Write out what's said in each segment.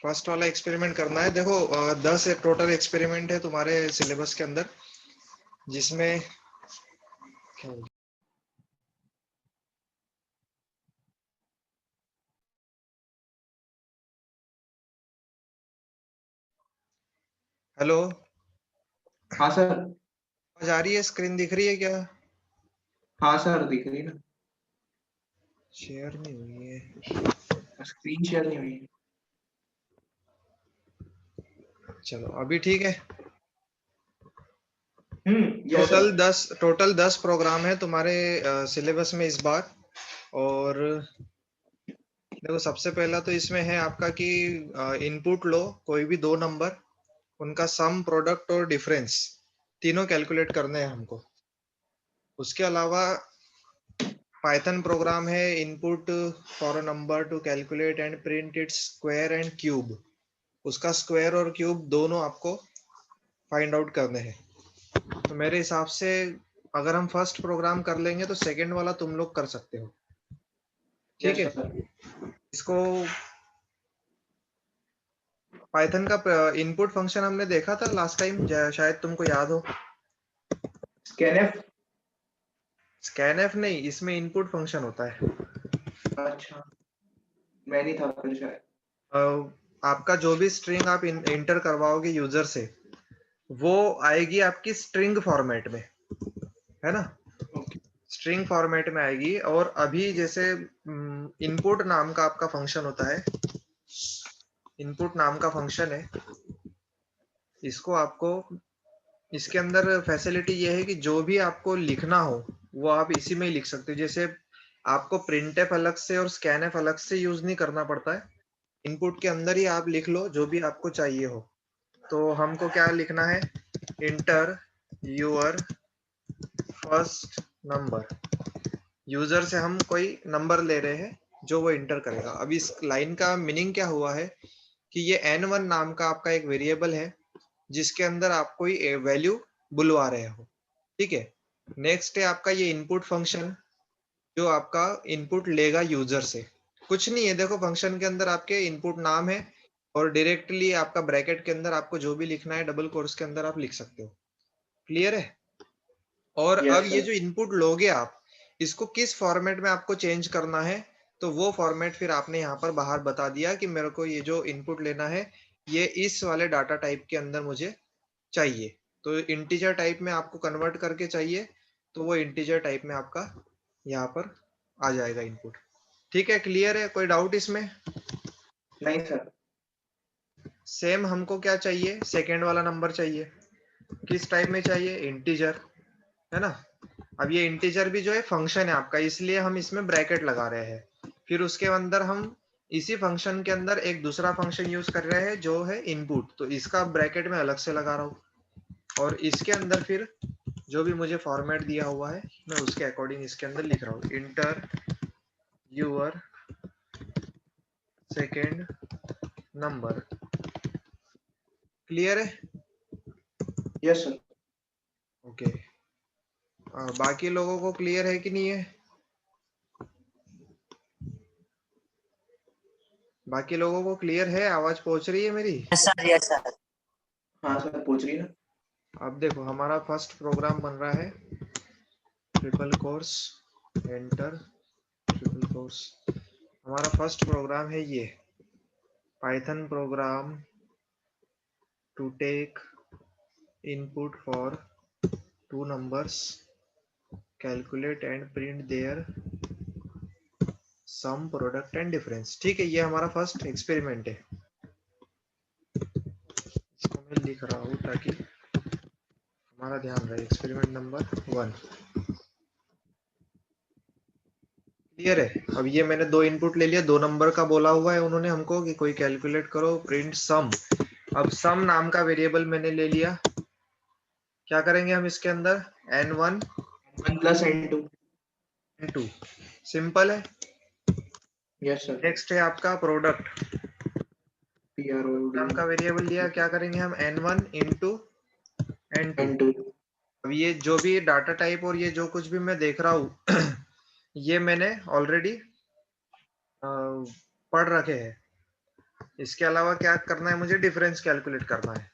First वाला experiment करना है। देखो 10 टोटल एक्सपेरिमेंट है तुम्हारे सिलेबस के अंदर, जिसमें हेलो, हाँ सर। आवाज आ रही है? स्क्रीन दिख रही है क्या? हाँ सर, दिख रही ना। शेयर नहीं हुई है। स्क्रीन शेयर नहीं हुई। चलो अभी ठीक है। Yes sir. टोटल 10 प्रोग्राम है तुम्हारे सिलेबस में इस बार। और देखो सबसे पहला तो इसमें है आपका कि इनपुट लो कोई भी दो नंबर, उनका सम, प्रोडक्ट और डिफरेंस तीनों कैलकुलेट करने हैं हमको। उसके अलावा पाइथन प्रोग्राम है input for a number two calculate and print it's square and cube. उसका स्क्वायर और क्यूब दोनों आपको फाइंड आउट करने हैं। तो मेरे हिसाब से अगर हम फर्स्ट प्रोग्राम कर लेंगे तो सेकंड वाला तुम लोग कर सकते हो। ठीक यस है, सर। इसको पाइथन का इनपुट फंक्शन हमने देखा था लास्ट टाइम, शायद तुमको याद हो। स्कैनफ। स्कैनएफ नहीं, इसमें इनपुट फंक्शन होता है। अच्छा, मैं नहीं था फिर शायद। अ, आपका जो भी स्ट्रिंग आप इंटर करवाओगे यूजर से, वो आएगी आपकी स्ट्रिंग फॉर्मेट में, है ना? ओके। स्ट्रिंग फॉर्मेट में आएगी। और अभी जैसे इनपुट नाम का आपका फंक्शन होता है, इनपुट नाम का फंक्शन है, इसको आपको इसके अंदर फैसिलिटी ये है कि जो भी आपको लिखना हो वो आप इसी में ही लिख सकते हो। जैसे आपको प्रिंटफ अलग से और स्कैनफ अलग से यूज नहीं करना पड़ता है, इनपुट के अंदर ही आप लिख लो जो भी आपको चाहिए हो। तो हमको क्या लिखना है, enter your first number. User से हम कोई नंबर ले रहे हैं जो वो इंटर करेगा। अब इस लाइन का मीनिंग क्या हुआ है कि ये n1 नाम का आपका एक वेरिएबल है जिसके अंदर आप कोई वैल्यू बुलवा रहे हो। ठीक है, नेक्स्ट है आपका ये इनपुट फंक्शन जो आपका इनपुट लेगा यूजर से। कुछ नहीं है, देखो फंक्शन के अंदर आपके इनपुट नाम है और डायरेक्टली आपका ब्रैकेट के अंदर आपको जो भी लिखना है डबल कोर्स के अंदर आप लिख सकते हो। क्लियर है? और अब यस ये सर। जो इनपुट लोगे आप, इसको किस फॉर्मेट में आपको चेंज करना है, तो वो फॉर्मेट फिर आपने यहाँ पर बाहर बता दिया कि मेरे को ये जो इनपुट लेना है ये इस वाले डाटा टाइप के अंदर मुझे चाहिए। तो इंटीजर टाइप में आपको कन्वर्ट करके चाहिए, तो वो इंटीजर टाइप में आपका यहाँ पर आ जाएगा इनपुट। ठीक है, क्लियर है? कोई डाउट इसमें? नहीं सर। सेम हमको क्या चाहिए, सेकेंड वाला नंबर चाहिए। किस टाइप में चाहिए? इंटीजर, है ना? अब ये इंटीजर भी जो है फंक्शन है आपका, इसलिए हम इसमें ब्रैकेट लगा रहे हैं। फिर उसके अंदर हम इसी फंक्शन के अंदर एक दूसरा फंक्शन यूज कर रहे हैं जो है इनपुट, तो इसका ब्रैकेट में अलग से लगा रहा हूँ। और इसके अंदर फिर जो भी मुझे फॉर्मेट दिया हुआ है मैं उसके अकॉर्डिंग इसके अंदर लिख रहा हूँ, enter your second number. Clear है? Yes sir. ओके। बाकी लोगों को क्लियर है कि नहीं है? बाकी लोगों को क्लियर है? आवाज पहुंच रही है मेरी? Yes sir, yes sir. हाँ सर, पूछ रही ना। अब देखो हमारा फर्स्ट प्रोग्राम बन रहा है triple quotes, enter triple quotes. हमारा फर्स्ट प्रोग्राम है ये Python program to take input for two numbers, calculate and print their sum, product and difference. ठीक है, ये हमारा फर्स्ट एक्सपेरिमेंट है। इसको मैं लिख रहा हूँ ताकि हमारा ध्यान रहे। Experiment number 1। क्लियर है? अब ये मैंने दो इनपुट ले लिया, दो नंबर का बोला हुआ है उन्होंने हमको कि कोई कैलकुलेट करो, प्रिंट सम। अब सम नाम का वेरिएबल मैंने ले लिया। क्या करेंगे हम इसके अंदर, n1 1 + n2। n2। सिंपल है। Yes sir. नेक्स्ट है आपका प्रोडक्ट PROD नाम का वेरिएबल लिया। क्या करेंगे हम, n1 इंटू n2। n2। अब ये जो भी डाटा टाइप और ये जो कुछ भी मैं देख रहा हूँ ये मैंने ऑलरेडी पढ़ रखे हैं। इसके अलावा क्या करना है मुझे, डिफरेंस कैलकुलेट करना है,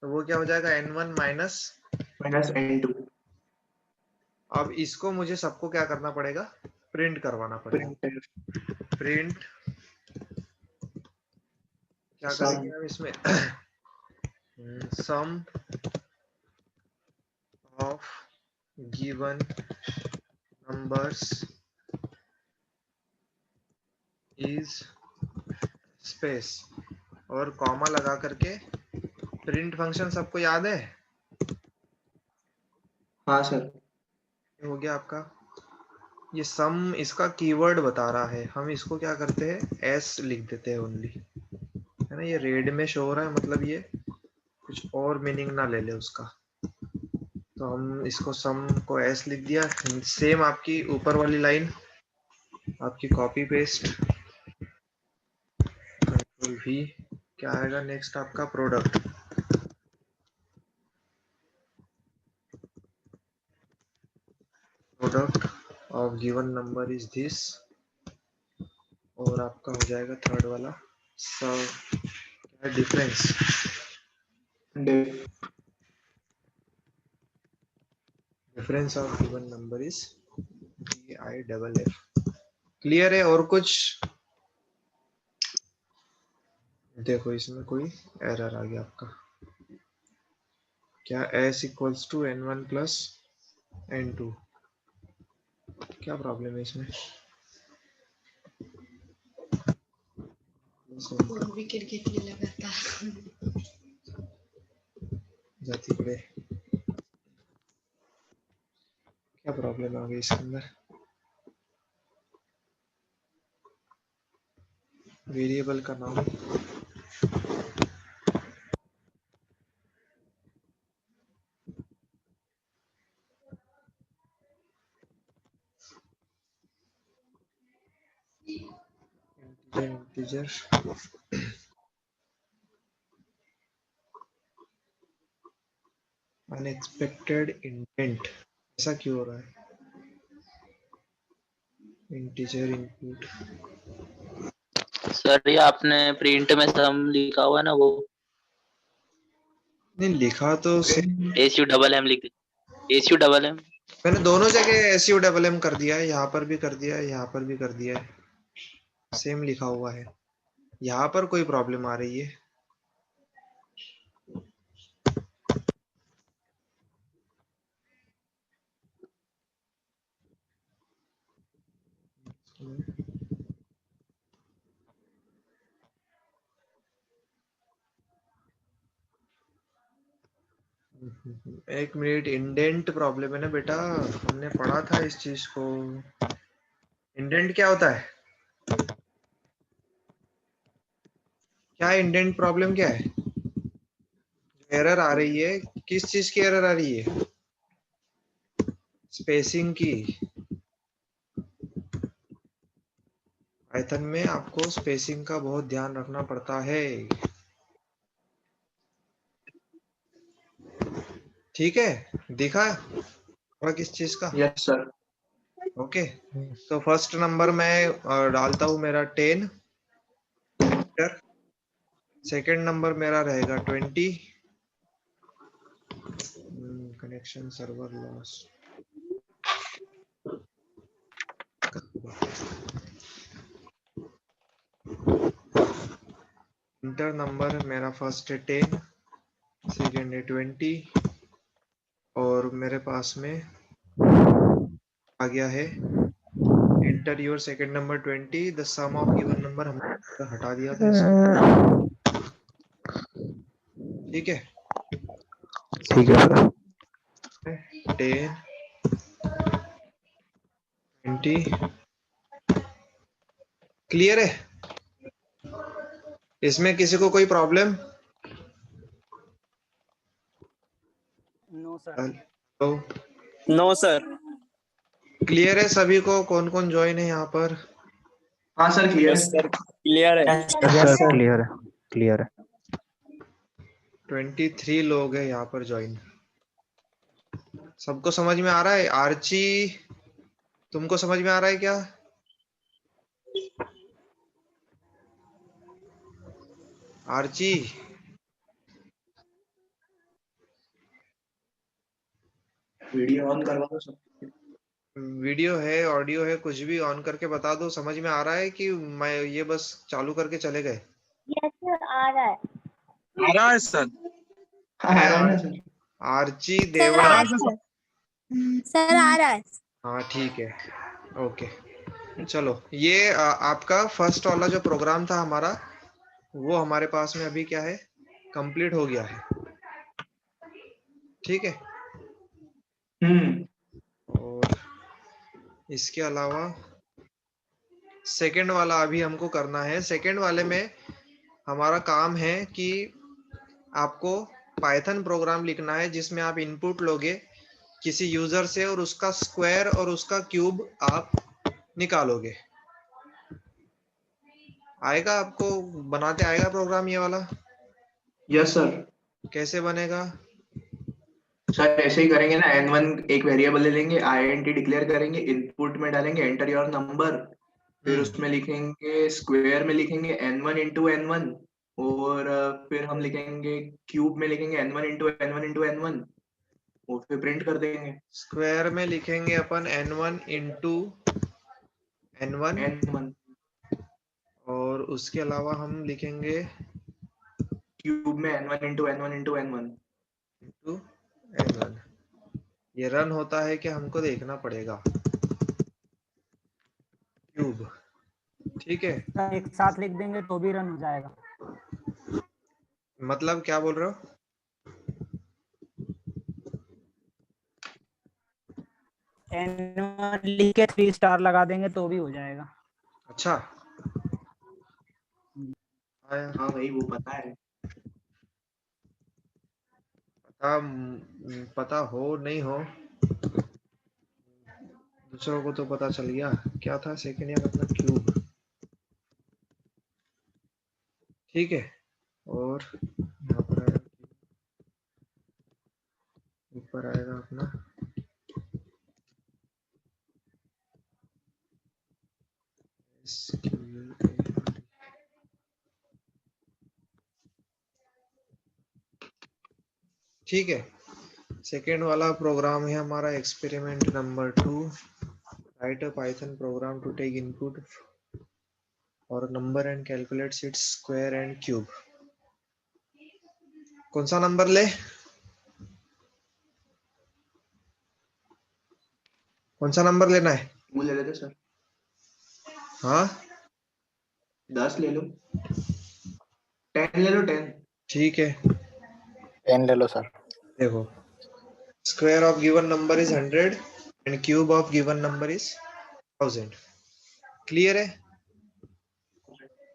तो वो क्या हो जाएगा n1 माइनस, -n2 अब इसको मुझे सबको क्या करना पड़ेगा, प्रिंट करवाना पड़ेगा। प्रिंट प्रिंट क्या करेंगे सम हम इसमें sum of given numbers is space, और कॉमा लगा करके प्रिंट फंक्शन सबको याद है, हाँ सर। ये हो गया आपका। ये सम इसका कीवर्ड बता रहा है, हम इसको क्या करते हैं एस लिख देते हैं ओनली, है ना, ये रेड में शो हो रहा है, मतलब ये कुछ और मीनिंग ना ले ले उसका, तो हम इसको सम को एस लिख दिया। सेम आपकी ऊपर वाली लाइन आपकी कॉपी पेस्ट, कंट्रोल भी, क्या आएगा नेक्स्ट आपका product, product of given number is this, और आपका हो जाएगा थर्ड वाला सब difference, diff difference of given number is DIFF। Clear है? और कुछ देखो इसमें कोई एरर आ गया आपका, क्या s equals to n1 plus n2, क्या प्रॉब्लम है इसमें? विकेट गिरने लगा था। जाती पड़े, क्या प्रॉब्लम आ गई इसके अंदर? वेरिएबल का नाम इंटीजर, अनएक्सपेक्टेड इंडेंट, ऐसा क्यों हो रहा है? इंटीजर इनपुट, सर ये आपने प्रिंट में सम लिखा हुआ है ना, वो नहीं लिखा तो से, SU MM लिख दे, SU MM। मैंने दोनों जगह SUMM कर दिया है, यहाँ पर भी कर दिया है, यहाँ पर भी कर दिया है, सेम लिखा हुआ है, यहाँ पर कोई प्रॉब्लम आ रही है? एक मिनट, इंडेंट प्रॉब्लम है ना बेटा, हमने पढ़ा था इस चीज को। इंडेंट क्या होता है, क्या इंडेंट प्रॉब्लम क्या है? एरर आ रही है, किस चीज की एरर आ रही है? स्पेसिंग की। पाइथन में आपको स्पेसिंग का बहुत ध्यान रखना पड़ता है, ठीक है? दिखा और किस चीज का? Yes sir. ओके, तो फर्स्ट नंबर मैं डालता हूं मेरा 10, सेकंड नंबर मेरा रहेगा 20, connection server loss, inter number मेरा फर्स्ट है 10, सेकंड है 20, और मेरे पास में आ गया है enter your second number 20, the sum of given number, हमने हटा दिया था इसको, ठीक है? ठीक है सर। 10 20, क्लियर है? इसमें किसी को कोई problem? No sir. Hello, no sir. Clear है सभी को? कौन कौन ज्वाइन है यहाँ पर? हाँ सर, क्लियर यस है। सर, क्लियर है। यस सर, क्लियर है, क्लियर है। 23 लोग हैं यहाँ पर ज्वाइन, सबको समझ में आ रहा है? आर्ची, तुमको समझ में आ रहा है क्या? आर्ची, वीडियो ऑन करवा दो सब। वीडियो है, ऑडियो है, कुछ भी ऑन करके बता दो। समझ में आ रहा है कि मैं ये बस चालू करके चले गए? यस सर, आ रहा है। आ रहा है सर। हाँ, आ रहा है ना सर। आर्ची सर देवड़ा। आ रहा है। सर आ रहा है। हाँ ठीक है, ओके। चलो ये आपका फर्स्ट वाला जो प्रोग्राम था हमारा, वो हमारे पास में अभी क्या है, कंप्लीट हो गया है। ठीक है। और इसके अलावा सेकंड वाला अभी हमको करना है। सेकंड वाले में हमारा काम है कि आपको पाइथन प्रोग्राम लिखना है जिसमें आप इनपुट लोगे किसी यूजर से और उसका स्क्वायर और उसका क्यूब आप निकालोगे। आएगा आपको, बनाते आएगा प्रोग्राम ये वाला? Yes sir. कैसे बनेगा? सर ऐसे ही करेंगे ना, n1 एक वेरिएबल ले लेंगे, int डिक्लेयर करेंगे, इनपुट में डालेंगे एंटर योर नंबर, फिर उसमें लिखेंगे स्क्वायर में लिखेंगे n1 इंटू n1, और फिर हम लिखेंगे क्यूब में लिखेंगे n1 into n1 into n1, और फिर प्रिंट कर देंगे। स्क्वायर में लिखेंगे अपन n1 इंटू n1, n1 और उसके अलावा हम लिखेंगे क्यूब में n1 into n1 into n1। Into n1। ये रन होता है कि हमको देखना पड़ेगा। क्यूब, ठीक है। एक साथ लिख देंगे तो भी रन हो जाएगा। मतलब क्या बोल रहे हो? N1 लिख के 3 स्टार लगा देंगे तो भी हो जाएगा। अच्छा, आया। हाँ भाई वो पता है। पता हो नहीं हो, दूसरों को तो पता चल गया। क्या था सेकंड ईयर अपना? क्यूब, ठीक है। और यहाँ पर आएगा, ऊपर आएगा अपना SQL। ठीक है। सेकेंड वाला प्रोग्राम है हमारा experiment number 2। Write a Python program to take input और number and calculate its square and cube. कौन सा नंबर ले? कौन सा नंबर लेना है? वो ले लेते सर। हाँ 10 ले लो, 10 ले लो, 10। ठीक है। 10 ले लो सर। देखो, square of given number is 100 and cube of given number is 1000। Clear है?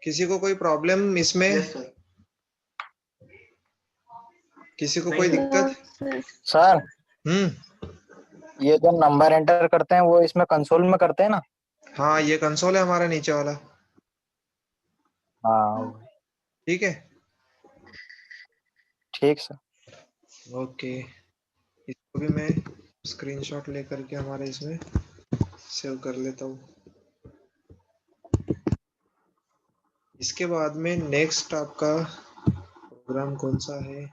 किसी को कोई प्रॉब्लम इसमें? Yes sir. किसी को नहीं कोई सर। दिक्कत? सर हम्म, ये जो नंबर एंटर करते हैं वो इसमें कंसोल में करते हैं ना? हाँ ये कंसोल है हमारा नीचे वाला। हाँ ठीक है, ठीक सर। ओके। इसको भी मैं स्क्रीनशॉट लेकर के हमारे इसमें सेव कर लेता हूँ। इसके बाद में नेक्स्ट आपका प्रोग्राम कौन सा है?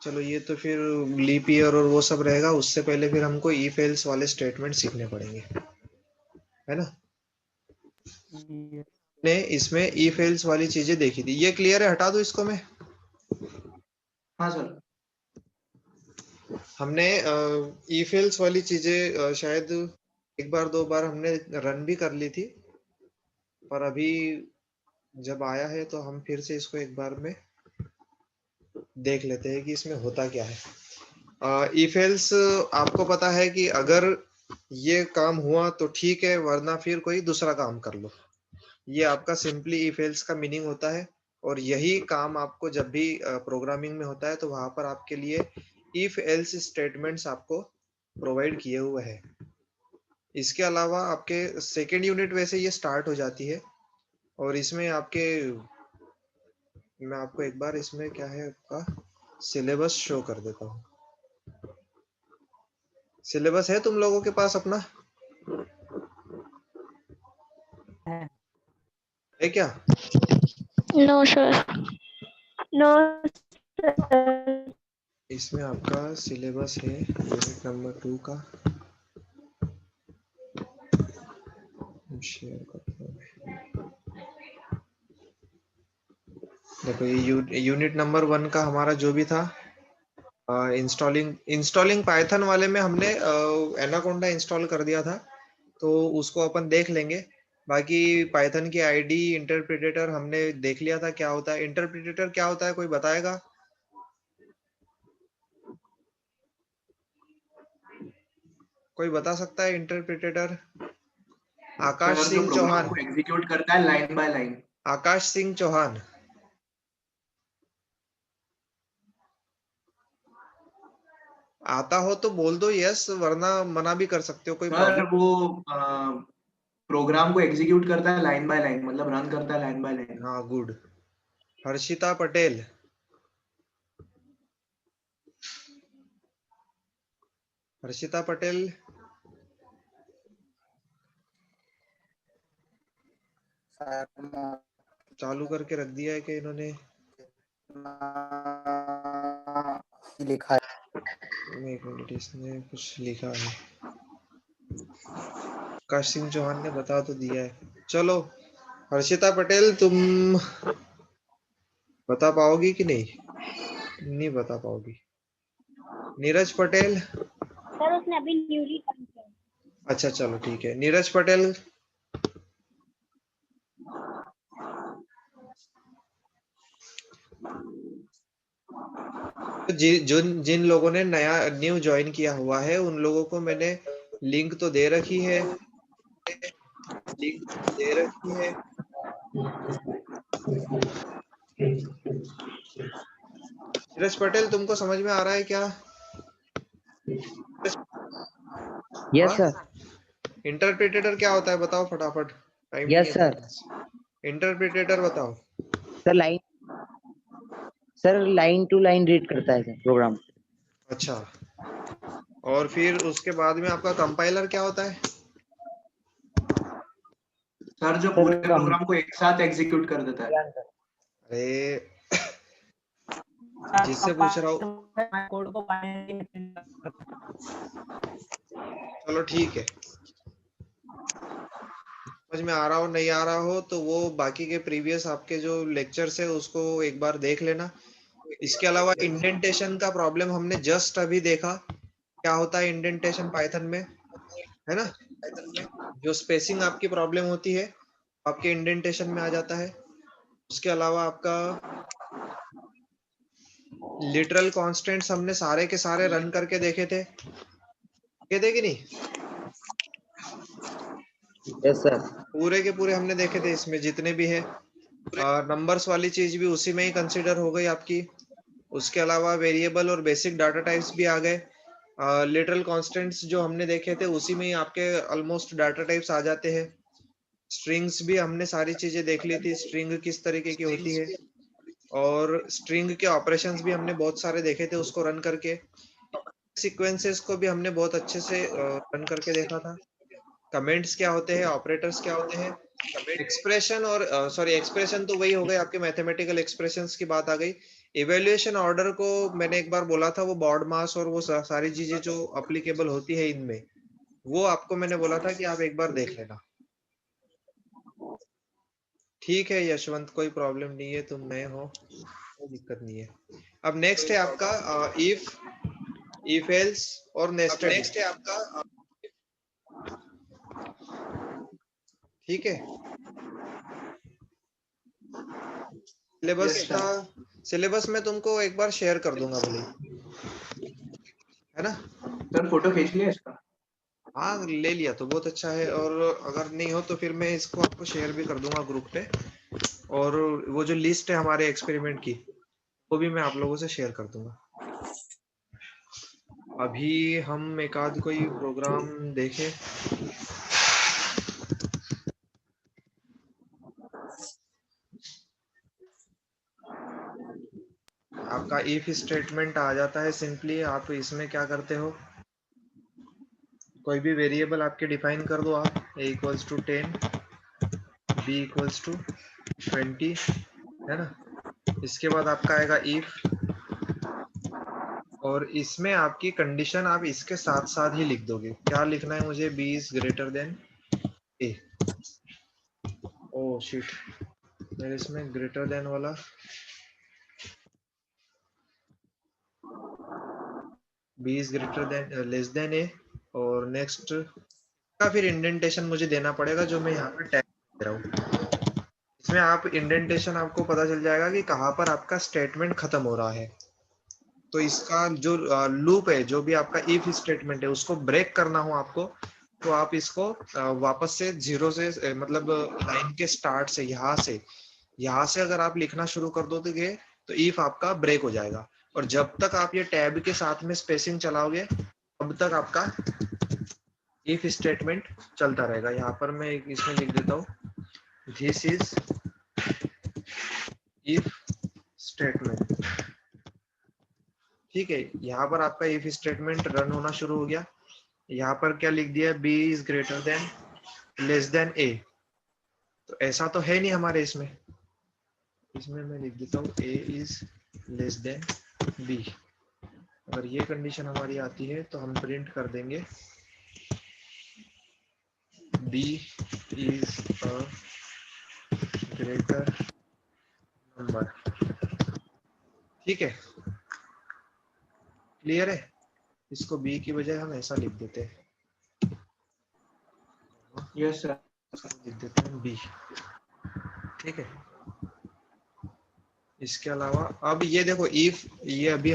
चलो ये तो फिर लीप ईयर और वो सब रहेगा। उससे पहले फिर हमको इफ एल्स वाले स्टेटमेंट सीखने पड़ेंगे, है ना? ने इसमें इफ एल्स वाली चीजें देखी थी, ये क्लियर है? हटा दूं इसको मैं? हाँ सर। हमने इफ एल्स वाली चीजें शायद एक बार दो बार हमने रन भी कर ली थी, पर अभी जब आया है तो हम फिर से इसको एक बार में देख लेते हैं कि इसमें होता क्या है। इफ एल्स आपको पता है कि अगर ये काम हुआ तो ठीक है, वरना फिर कोई दूसरा काम कर लो। ये आपका सिंपली इफ एल्स का मीनिंग होता है, और यही काम आपको जब भी प्रोग्रामिंग में होता है तो वहां पर आपके लिए इफ एल्स स्टेटमेंट्स आपको प्रोवाइड किए हुए हैं। इसके अलावा आपके सेकेंड यूनिट वैसे ये स्टार्ट हो जाती है, और इसमें आपके, मैं आपको एक बार इसमें क्या है आपका सिलेबस शो कर देता हूँ। सिलेबस है तुम लोगों के पास अपना? है क्या? No sir, no sir. इसमें आपका सिलेबस है यूनिट नंबर 2 का, शेयर करता हूँ। देखो ये यूनिट नंबर 1 का हमारा जो भी था इंस्टॉलिंग पाइथन वाले में हमने एनाकोंडा इंस्टॉल कर दिया था, तो उसको अपन देख लेंगे। बाकी पाइथन की आईडी इंटरप्रिटेटर हमने देख लिया था क्या होता है। इंटरप्रिटेटर क्या होता है, कोई बताएगा? कोई बता सकता है इंटरप्रिटेटर? आकाश सर जो सिंह प्रोग्राम चौहान। को एग्जीक्यूट करता है line by line. Akash Singh Chauhan. आता हो तो बोल दो यस, वरना मना भी कर सकते हो, कोई सर प्रॉब्लम। वो प्रोग्राम को एग्जीक्यूट करता है लाइन बाय लाइन, मतलब रन करता है लाइन बाय लाइन। हाँ गुड। हर्षिता पटेल। हर्षिता पटेल चालू करके रख दिया है कि इन्होंने? लिखा है। एक मिनट, इसने कुछ लिखा है। आकाश सिंह चौहान ने बता तो दिया है। चलो हर्षिता पटेल, तुम बता पाओगी कि नहीं? नहीं बता पाओगी। नीरज पटेल। सर उसने अभी न्यूली ज्वाइन किया। अच्छा चलो ठीक है, नीरज पटेल। जिन लोगों ने न्यू ज्वाइन किया हुआ है उन लोगों को मैंने लिंक तो दे रखी है, लिंक दे रखी है। नीरज पटेल, तुमको समझ में आ रहा है क्या? Yes sir. इंटरप्रिटेटर क्या होता है बताओ फटाफट, टाइम नहीं यस है सर। मेरे पास। इंटरप्रिटेटर बताओ। Sir line to line read करता है सर प्रोग्राम। अच्छा, और फिर उसके बाद में आपका कंपाइलर क्या होता है? सर जो पूरे प्रोग्राम को एक साथ एग्जीक्यूट कर देता है। अरे जिससे पूछ रहा हूँ। कोड को चलो ठीक है, समझ में आ रहा हो नहीं आ रहा हो तो वो बाकी के प्रीवियस आपके जो लेक्चर्स है उसको एक बार देख लेना। इसके अलावा इंडेंटेशन का प्रॉब्लम हमने जस्ट अभी देखा, क्या होता है इंडेंटेशन पाइथन में, है ना? जो स्पेसिंग आपकी प्रॉब्लम होती है आपके इंडेंटेशन में आ जाता है। उसके अलावा आपका लिटरल कांस्टेंट्स हमने सारे के सारे रन करके देखे थे, कि नहीं? Yes sir. पूरे के पूरे हमने देखे थे, इसमें जितने भी है। नंबर्स वाली चीज भी उसी में ही कंसिडर हो गई आपकी। उसके अलावा वेरिएबल और बेसिक डाटा टाइप्स भी आ गए। लिटरल कांस्टेंट्स जो हमने देखे थे उसी में ही आपके ऑलमोस्ट डाटा टाइप्स आ जाते हैं। स्ट्रिंग्स भी हमने सारी चीजें देख ली थी, स्ट्रिंग किस तरीके की होती है, और स्ट्रिंग के ऑपरेशंस भी हमने बहुत सारे देखे थे उसको रन करके। सीक्वेंसेस को भी हमने बहुत अच्छे से रन करके देखा था। कमेंट्स क्या होते हैं, ऑपरेटर्स क्या होते हैं, एक्सप्रेशन और सॉरी एक्सप्रेशन तो वही हो गए आपके, मैथमेटिकल एक्सप्रेशंस की बात आ गई। इवेल्युएशन ऑर्डर को मैंने एक बार बोला था, वो बॉड मास और वो सारी चीजें जो अप्लीकेबल होती है इनमें, वो आपको मैंने बोला था कि आप एक बार देख लेना। ठीक है यशवंत, कोई प्रॉब्लम नहीं है, तुम नए हो, कोई दिक्कत नहीं है। अब नेक्स्ट है आपका इफ एल्स और नेस्टेड। नेक्स्ट है आपका ठीक है, सिलेबस मैं तुमको एक बार शेयर कर दूंगा भले, है ना? सर फोटो खींच लिया इसका? हाँ ले लिया तो बहुत अच्छा है, और अगर नहीं हो तो फिर मैं इसको आपको शेयर भी कर दूंगा ग्रुप पे, और वो जो लिस्ट है हमारे एक्सपेरिमेंट की वो भी मैं आप लोगों से शेयर कर दूंगा। अभी हम एक आध कोई प्रोग्राम देखें। आपका इफ स्टेटमेंट आ जाता है सिंपली, आप इसमें क्या करते हो, कोई भी वेरिएबल आपके डिफाइन कर दो आप, a = 10 b = 20, है ना। इसके बाद आपका आएगा इफ, और इसमें आपकी कंडीशन आप इसके साथ साथ ही लिख दोगे। क्या लिखना है मुझे? B is greater than A. Oh shit, मेरे इसमें ग्रेटर देन वाला B is greater than less than A, और नेक्स्ट का फिर इंडेंटेशन मुझे देना पड़ेगा जो मैं यहाँ पे टैग दे रहा हूँ। इसमें आप इंडेंटेशन आपको पता चल जाएगा कि कहाँ पर आपका स्टेटमेंट खत्म हो रहा है। तो इसका जो लूप है, जो भी आपका इफ स्टेटमेंट है, उसको ब्रेक करना हो आपको, तो आप इसको वापस से जीरो से मतलब लाइन के स्टार्ट से यहाँ से अगर आप लिखना शुरू कर दोगे तो इफ आपका ब्रेक हो जाएगा। और जब तक आप ये टैब के साथ में स्पेसिंग चलाओगे तब तक आपका इफ स्टेटमेंट चलता रहेगा। यहाँ पर मैं इसमें लिख देता हूँ, दिस इज इफ स्टेटमेंट। ठीक है, यहाँ पर आपका इफ स्टेटमेंट रन होना शुरू हो गया। यहाँ पर क्या लिख दिया? B is greater than less than A. तो ऐसा तो है नहीं हमारे इसमें मैं लिख देता हूँ ए इज लेस देन बी। अगर ये कंडीशन हमारी आती है तो हम प्रिंट कर देंगे B is a greater number. ठीक है, क्लियर है? इसको बी की बजाय हम ऐसा लिख देते हैं। Yes sir. लिख देते हैं बी। ठीक है, इसके अलावा अब ये देखो इफ, ये अभी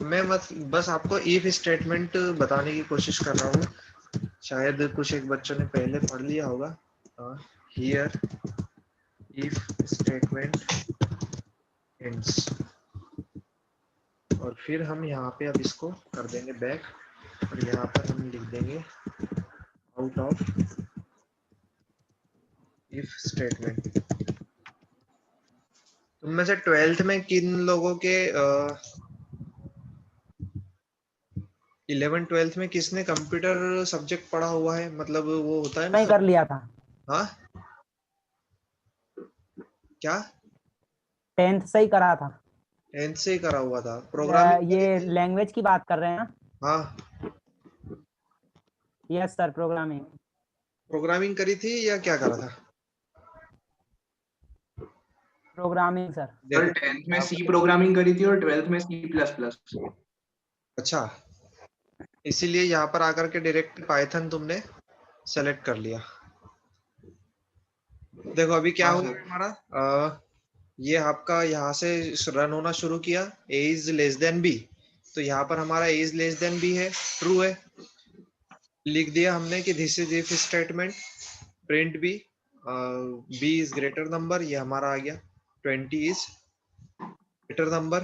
मैं बस आपको इफ स्टेटमेंट बताने की कोशिश कर रहा हूँ। शायद कुछ एक बच्चों ने पहले पढ़ लिया होगा। हियर इफ स्टेटमेंट एंड्स, और फिर हम यहाँ पे अब इसको कर देंगे बैक, और यहाँ पर हम लिख देंगे आउट ऑफ इफ स्टेटमेंट। तुम में से 12th में किन लोगों के 11th-12th में किसने कंप्यूटर सब्जेक्ट पढ़ा हुआ है? मतलब वो होता है ना, नहीं कर लिया था। हाँ क्या 10th से ही करा था। 10th से ही करा हुआ था? प्रोग्रामिंग ये लैंग्वेज की बात कर रहे हैं ना? हाँ, यस सर, प्रोग्रामिंग। प्रोग्रामिंग करी थी या क्या करा था? Programming sir. सर 10th में सी प्रोग्रामिंग करी थी और 12th में C++। अच्छा, इसीलिए यहाँ पर आकर के डायरेक्ट पाइथन तुमने सेलेक्ट कर लिया। देखो अभी क्या हुआ हमारा, ये आपका यहाँ से रन होना शुरू किया, a is less than b। तो यहाँ पर हमारा a is less than b है, ट्रू है। लिख दिया हमने कि this is if statement, print b, b is greater number, ये हमारा आ गया। 20 इज ग्रेटर नंबर,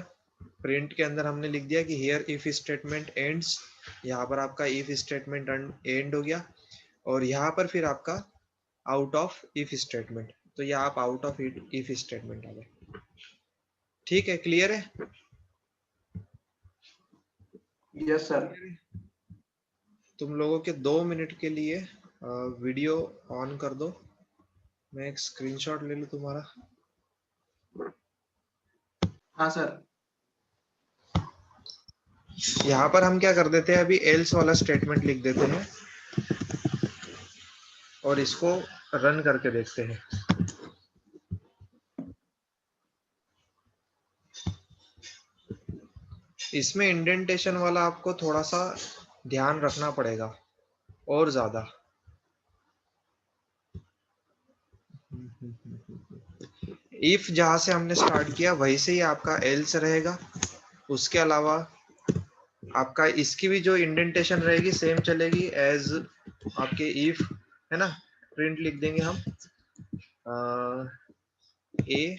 प्रिंट के अंदर हमने लिख दिया कि हियर इफ स्टेटमेंट एंड्स। यहाँ पर आपका इफ स्टेटमेंट एंड हो गया, और यहाँ पर फिर आपका आउट ऑफ इफ स्टेटमेंट। तो ये आप आउट ऑफ इफ स्टेटमेंट आ गए। ठीक है, क्लियर है? Yes sir. तुम लोगों के 2 मिनट के लिए वीडियो ऑन कर दो, मैं एक स्क्रीनशॉट ले लूं तुम्हारा। हाँ सर। यहाँ पर हम क्या कर देते हैं, अभी एल्स वाला स्टेटमेंट लिख देते हैं और इसको रन करके देखते हैं। इसमें इंडेंटेशन वाला आपको थोड़ा सा ध्यान रखना पड़ेगा और ज्यादा। इफ जहां से हमने स्टार्ट किया वहीं से ही आपका एल्स रहेगा। उसके अलावा आपका इसकी भी जो इंडेंटेशन रहेगी सेम चलेगी एज आपके इफ, है ना। प्रिंट लिख देंगे हम ए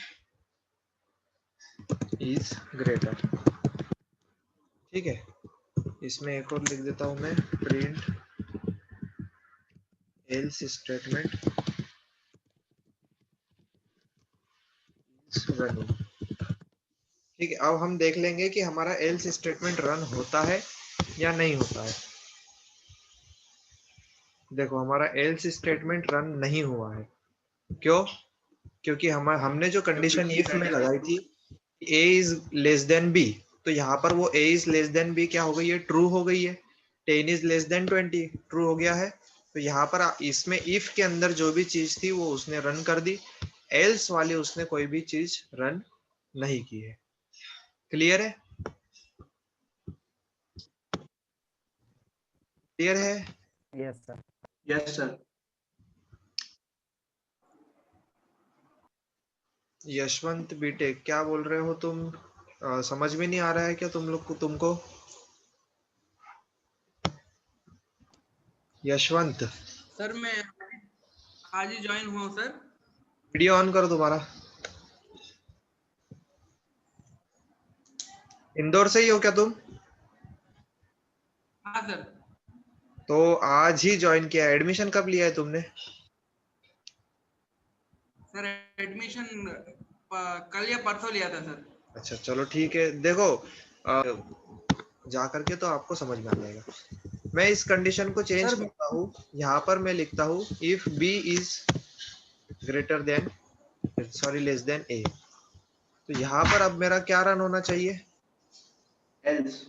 इज ग्रेटर। ठीक है, इसमें एक और लिख देता हूं मैं, print else statement is running. ठीक है, अब हम देख लेंगे कि हमारा एल्स स्टेटमेंट रन होता है या नहीं होता है। देखो हमारा एल्स स्टेटमेंट रन नहीं हुआ है, क्यों? क्योंकि हमने जो कंडीशन इफ में लगाई थी a is less than b, तो यहाँ पर वो a is less than b क्या हो गई है, ट्रू हो गई है। 10 इज लेस देन 20 ट्रू हो गया है। तो यहाँ पर इसमें इफ के अंदर जो भी चीज थी वो उसने रन कर दी, एल्स वाली उसने कोई भी चीज रन नहीं की है। क्लियर है? क्लियर है? Yes sir. Yes sir. Yashwant BTech क्या बोल रहे हो तुम? समझ में नहीं आ रहा है क्या तुम लोग को? तुमको यशवंत? सर मैं आज ही ज्वाइन हुआ हूँ सर। वीडियो ऑन करो तुम्हारा। इंदौर से ही हो क्या तुम? हाँ सर। तो आज ही ज्वाइन किया, एडमिशन कब लिया है तुमने? सर एडमिशन कल या परसों लिया था सर। अच्छा चलो ठीक है। देखो जा करके तो आपको समझ में आ जाएगा। मैं इस कंडीशन को चेंज सर करता हूँ, यहाँ पर मैं लिखता हूँ if b is greater than less then a। तो यहाँ पर अब मेरा क्या रन होना चाहिए? Else.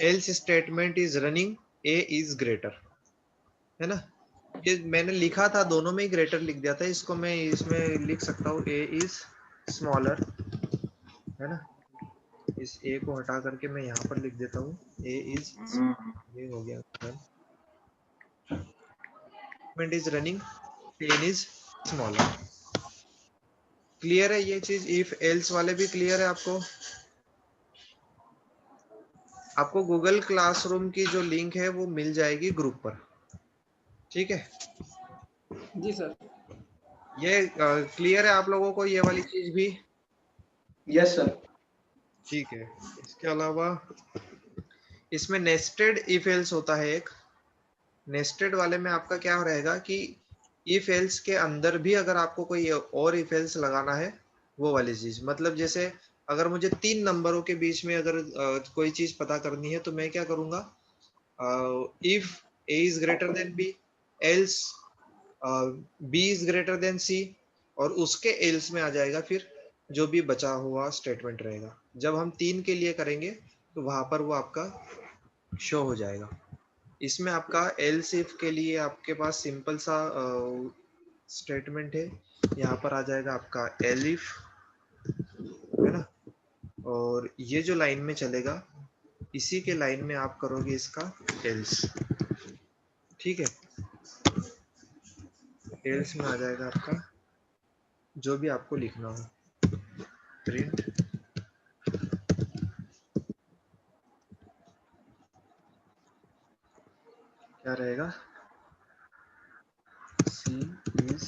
Else statement is running, a is greater, है ना? ये मैंने लिखा था, दोनों में ही ग्रेटर लिख दिया था। इसको मैं इसमें लिख सकता हूँ a इज स्मॉलर, है ना? इस a को हटा करके मैं यहाँ पर लिख देता हूँ a इज, ये हो गया is running, 10 is smaller. Clear है ये चीज? इफ एल्स वाले भी क्लियर है आपको? आपको गूगल क्लासरूम की जो लिंक है वो मिल जाएगी ग्रुप पर, ठीक है? जी सर। ये क्लियर है आप लोगों को ये वाली चीज भी? Yes sir. ठीक है। इसके अलावा इसमें नेस्टेड इफ एल्स होता है एक। नेस्टेड वाले में आपका क्या रहेगा कि इफ एल्स के अंदर भी अगर आपको कोई और इफ एल्स लगाना है, वो वाली चीज। मतलब जैसे अगर मुझे 3 नंबरों के बीच में अगर कोई चीज पता करनी है तो मैं क्या करूंगा, if a is greater then b, else b is greater then c, और उसके एल्स में आ जाएगा फिर जो भी बचा हुआ स्टेटमेंट रहेगा। जब हम 3 के लिए करेंगे तो वहां पर वो आपका शो हो जाएगा। इसमें आपका एल्स इफ के लिए आपके पास सिंपल सा स्टेटमेंट है। यहाँ पर आ जाएगा आपका एलिफ, है ना? और ये जो लाइन में चलेगा इसी के लाइन में आप करोगे इसका एल्स, ठीक है? एल्स में आ जाएगा आपका जो भी आपको लिखना हो, प्रिंट क्या रहेगा, c इज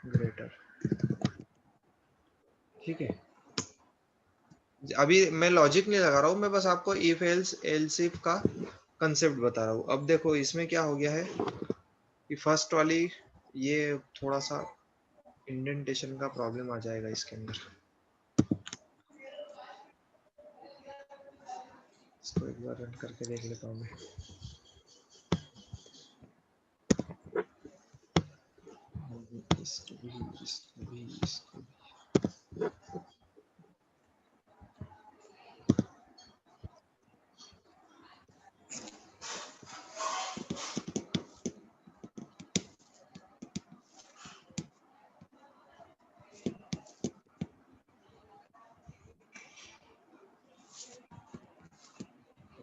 ग्रेटर, ठीक है? अभी मैं लॉजिक नहीं लगा रहा हूँ, मैं बस आपको इफ एल्स एल्स इफ का कंसेप्ट बता रहा हूँ। अब देखो इसमें क्या हो गया है कि फर्स्ट वाली ये थोड़ा सा इंडेंटेशन का प्रॉब्लम आ जाएगा इसके अंदर। इसको एक बार रन करके देख लेता हूँ मैं। इसको भी।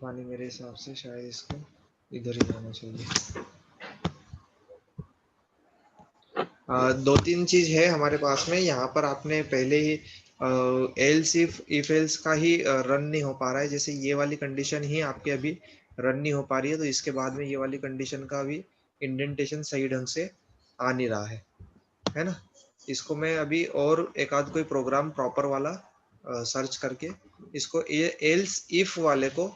पानी मेरे हिसाब से शायद इसको इधर ही जाना चाहिए। 2-3 चीज है हमारे पास में। यहाँ पर आपने पहले ही एल्स इफ एल्स का ही रन नहीं हो पा रहा है, जैसे ये वाली कंडीशन ही आपके अभी रन नहीं हो पा रही है, तो इसके बाद में ये वाली कंडीशन का भी इंडेंटेशन सही ढंग से आ नहीं रहा है ना? इसको मैं अभी और एक आध कोई प्रोग्राम प्रॉपर वाला सर्च करके इसको एल्स इफ वाले को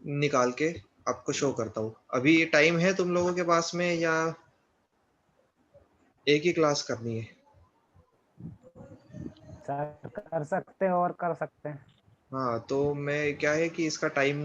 निकाल के आपको शो करता हूँ। अभी टाइम है तुम लोगों के पास में या एक ही क्लास करनी है? सर कर सकते हैं और कर सकते हैं। हाँ तो मैं क्या है कि इसका टाइम